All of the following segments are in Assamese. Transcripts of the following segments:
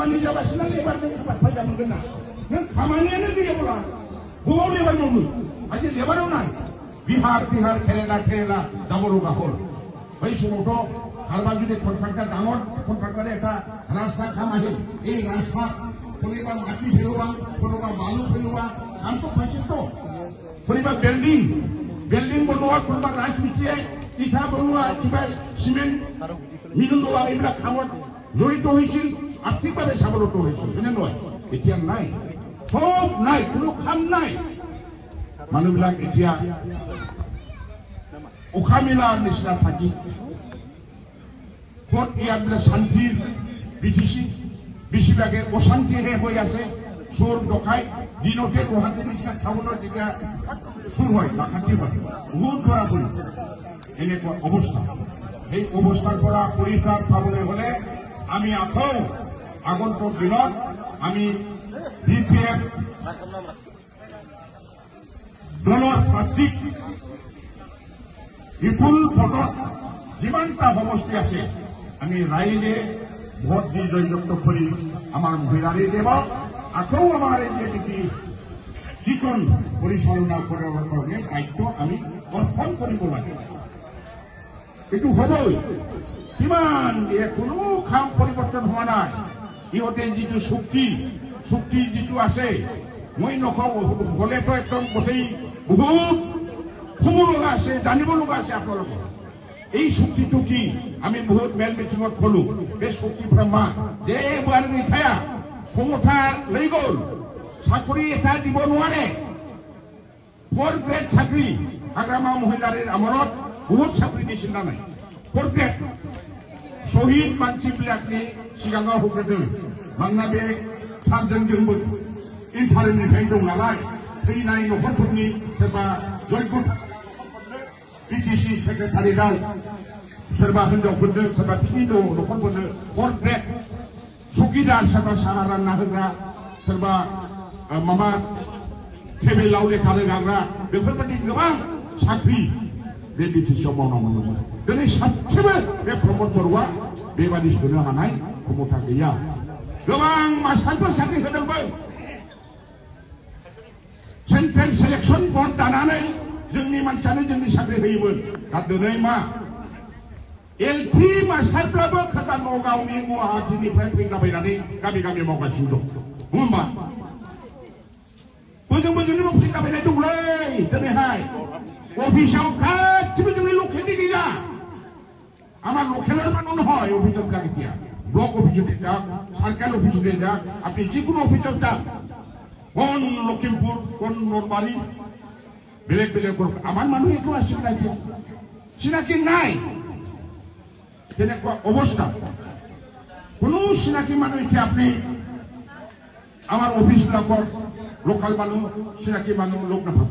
खामानि जागासिनो लेबार फैसा मोनगोन ना नों खामानियानो गैयाब्ला बबाव लेबार मावनो आजि लेबाराव नाय बिहार केरेला जाबरो गाहर बै समावथ' हालबा जुदि कन्ट्राक्टर डाঙर कन्ट्राक्टरे একটা রাস্তা খামাহে এই রাস্তা কোনোবা মাটি ফেলোৱা কোনোবা বালু ফেলোৱা কামটো পাইছে তো কোনোবা বিল্ডিং বনোৱা কোনোবা ৰাজমিস্ত্ৰীয়ে ইটা বনোৱা কিবা সিমেন্ট মিলোৱা এইবিলাক কামত জড়িত হৈছিল আৰ্থিকভাৱে স্বাৱলম্বী হৈছিল হয়নে নহয় এতিয়া নাই সব নাই কোনো কাম নাই মানুহবিলাক এতিয়া উশাহ মেলাৰ নিচিনা থাকি ক'ত ইয়াত শান্তিৰ বিধিছি বেছিভাগে অশান্তিহে হৈ আছে চোৰ ডকাইত দিনতে গুৱাহাটীৰ নিচিনা টাউনত যেতিয়া চুৰ হয় ডাকাতি হয় বহুত ধৰা পৰি এনেকুৱা অৱস্থা এই অৱস্থাৰ পৰা পৰিত্ৰাণ পাবলৈ হলে আমি আকৌ আগন্তুক দিনত আমি BPF দলৰ প্ৰাৰ্থীক বিপুল ভোটত যিমানটা সমষ্টি আছে আমি ৰাইজে ভোট দি জয়যুক্ত কৰি আমাৰ মহিলাৰে দেব আকৌ আমাৰ এই নীতি যিকোন পৰিচালনা কৰাৰ কাৰণে দায়িত্ব আমি অৰ্পণ কৰিব লাগে এইটো হ'বই কিমান কোনো কাম পৰিৱৰ্তন হোৱা নাই ইহঁতে যিটো চুক্তি যিটো আছে মই নকওঁ হলেতো একদম গোটেই বহুত শুব লগা আছে জানিব লগা আছে আপোনালোকৰ এই চুক্তিটো কি আমি বহুত মেল মিটিঙত কলো এই চুক্তি প্ৰমাণ যে বাৰ নিঠায়া ক্ষমতা লৈ গ'ল চাকৰি এটা দিব নোৱাৰে 4 গ্ৰেড চাকৰি হাগ্ৰামা মহিলাৰ আমৰত বহুত চাকৰি দিছিল না নাই 4 গ্ৰেড শহীদ মানसिবিলাকनि सिगाङाव होग्रोदों मानोना बे थारजोंबो इन्टारनेटनिफ्राय दं नालाय थैनाय न'खरफोरनि सोरबा जयग BTC सेक्रेटारियेटआव सोरबा हिनजावफोरनो सोरबा बिनि न'खरफोरनो 4 ग्रेड चौकीदार सोरबा साहा रानना होग्रा सोरबा माबा टेबोलाव लेखा रोगाग्रा बेफोरबायदि गोबां साख्रि बे BTCआव मावना मोनोमोन दिनै सासेबो बे प्रमद बर'आ बेबादि सोनो हानाय क्षमता गैया गोबां मास्टारफोर साख्रि होदोंमोन सेन्ट्रेल सिलेक्शन बर्ड दानानै जोंनि मानसियानो जोंनि साख्रि होयोमोन दा दिनै मा LP मास्टारफ्राबो खोथा नगावनि गुवाहाटीनिफ्राय फैलाबायनानै गामि मावगासिनो दं होमबा बोजोंनिबो फैलाबायनाय दंलै दिनैहाय अफिसाव गासिबो जोंनि लकेलनि गैया আমার লোকেলের মানুষ হয় অভিযোগ লাগিয়া ব্লক অফিসে যাক সরকার অফিসে যাক আপনি যে কোনো অভিযোগ যান কোন লখিমপুর কোন নরবাড়ি বেলেগ আমার মানুষ একটু আসছে না চিনাকি নাই তেনেকুৱা অৱস্থা কোনো চিনাকি মানুহ এতিয়া আপনি আমাৰ অফিসবিলাকৰ লোকাল মানুহ চিনাকি মানুহ লোক নাপাব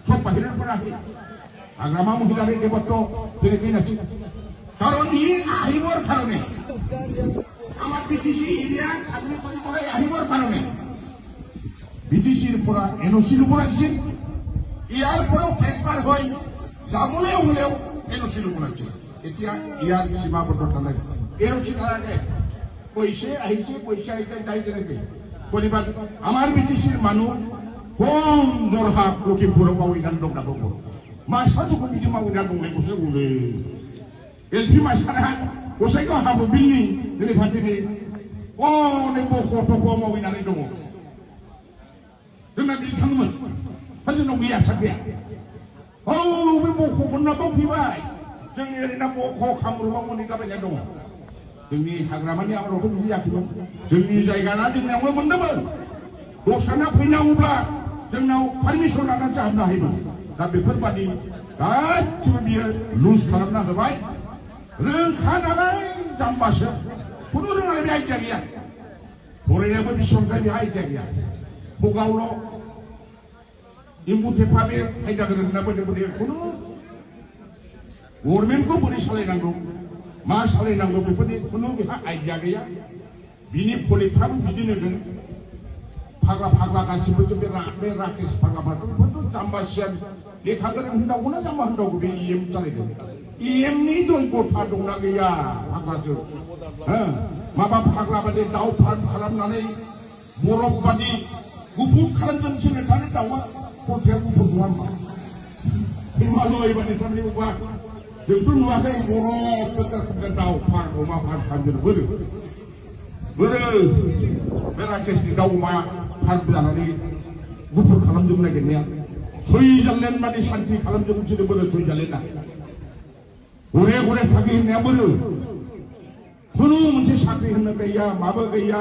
সব বাহিৰৰ পৰা আহি হাগ্ৰামা মহিলাৰে দেৱত্ব তেনেকেই নাছিল কাৰণ ই আহিবৰ কাৰণে আমাৰ BTC এৰিয়াত চাকৰি কৰিবলৈ আহিবৰ কাৰণে BTCৰ পৰা NOC ল'ব লাগিছিল ইয়াৰ পৰাও ফেকবাৰ হৈ যাবলৈ হ'লেও NOC ল'ব লাগিছিল এতিয়া ইয়াৰ সীমাবদ্ধতা নাই NOC নালাগে পইচা আহিছে যাই তেনেকে কৰিবা আমাৰ BTCৰ মানুহ কম জৰহাট লখিমপুৰৰ মাউৰিগান দং নাপাব মাছাটোকো বিজি মাউৰিগান দংলে কৈছে বোলে LP masyarakat, usai kau habu bini dari fatini, oh nebo koto mau winari dong, dengan di sana, pasti nunggu ya saja, oh nebo koto nabok pibai, jangan ini nebo koto kamu mau nikah banyak dong, jangan hagramannya orang pun dia tu, jangan jaga nanti yang mau mendebel, dosanya punya ubah, jangan permission akan cahaya hidup, tapi berbadi, cuma dia lulus karena terbaik. 르카나라이 잠바셔 부르릉을 비하이짝이야 보레네버 비숑가 비하이짝이야 보가울로 인부테파비 하이자그는 나버리버리 부르 오르멘고 부리 살레난고 마 살레난고 비버리 부르 비하 아이짝이야 비니 폴리파루 비디네든 파가 가시버 좀 베라케스 파가 바도 부르 잠바시안 내 가그는 한다고나 잠바 한다고 비 이엠 짜리데 एमनि जयगथा दंना गैया फाग्लासो माबा फाग्ला बादि दाउ फार्म खालामनानै बरफ बादि गुफुर खालामजोबसै नोंथांनि दाउआ गथाया गुफुर नङा होनबा हिमालय बादि थारनिबा जोंथ' नुवाखै बरफ दाउ फार्म अमा फार्म खालामजोबो बोरो बे राकेशनि दाउ अमा फार्म जानानै गुफुर खालामजोबनो नागिरनाया सुइजारलेण्ड बादि शान्ति खालामजोबसै बोरो सुइजारलेण्डआ घरे घरे थाखि होननाया बोरो खुनु मोनसे साख्रि होनो गैया माबो गैया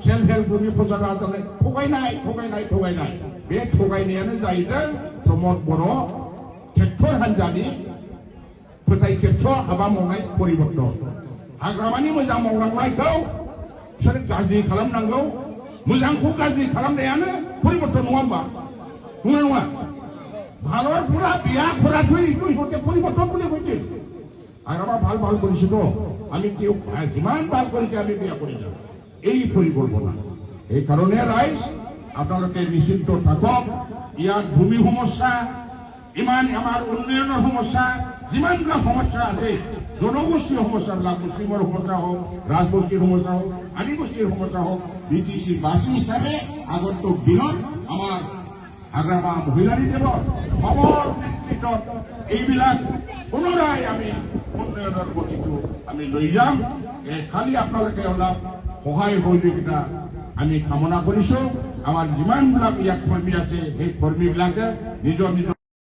सेल्फ हेल्प ग्रुपनि फसंथान जानाय थगायनाय बे थगायनायानो जाहैदों प्रमद बर' ट्रेक्टर हान्जानि फोथाय खेबस' हाबा मावनाय परिबर्तन हाग्रामानि मोजां मावलांनायखौ बिसोर गाज्रि खालामनांगौ मोजांखौ गाज्रि खालामनायानो परिबर्तन नङा होनबा नङा ভালৰ পুরা বিয়া করা তুই তুই হতে পরিবর্তন বলে কইছে আর আমার ভাল ভাল করেছি তো আমি কেউ যিমান ভাল করেছি আমি বিয়া করি না এই পরিকল্পনা এই কারণে রাইজ আপনাদেরকে নিশ্চিন্ত থাকক ইয়ার ভূমি সমস্যা ইমান আমার উন্নয়নের সমস্যা যিমানবিলাক সমস্যা আছে জনগোষ্ঠীর সমস্যাবিলাক মুসলিমৰ সমস্যা হোক ৰাজবস্তিৰ সমস্যা হোক আদিবাসীৰ সমস্যা হোক বিটিসি বাসী হিসাবে আগন্তুক দিনত আমাৰ আগ্ৰামা মহিলাৰী দেৱৰ সবল নেতৃত্বত এইবিলাক পুনৰাই আমি উন্নয়নৰ গতিটো আমি লৈ যাম খালি আপোনালোকে অলপ সহায় সহযোগিতা আমি কামনা কৰিছো আমাৰ যিমানবিলাক ইয়াত কৰ্মী আছে সেই কৰ্মীবিলাকে নিজৰ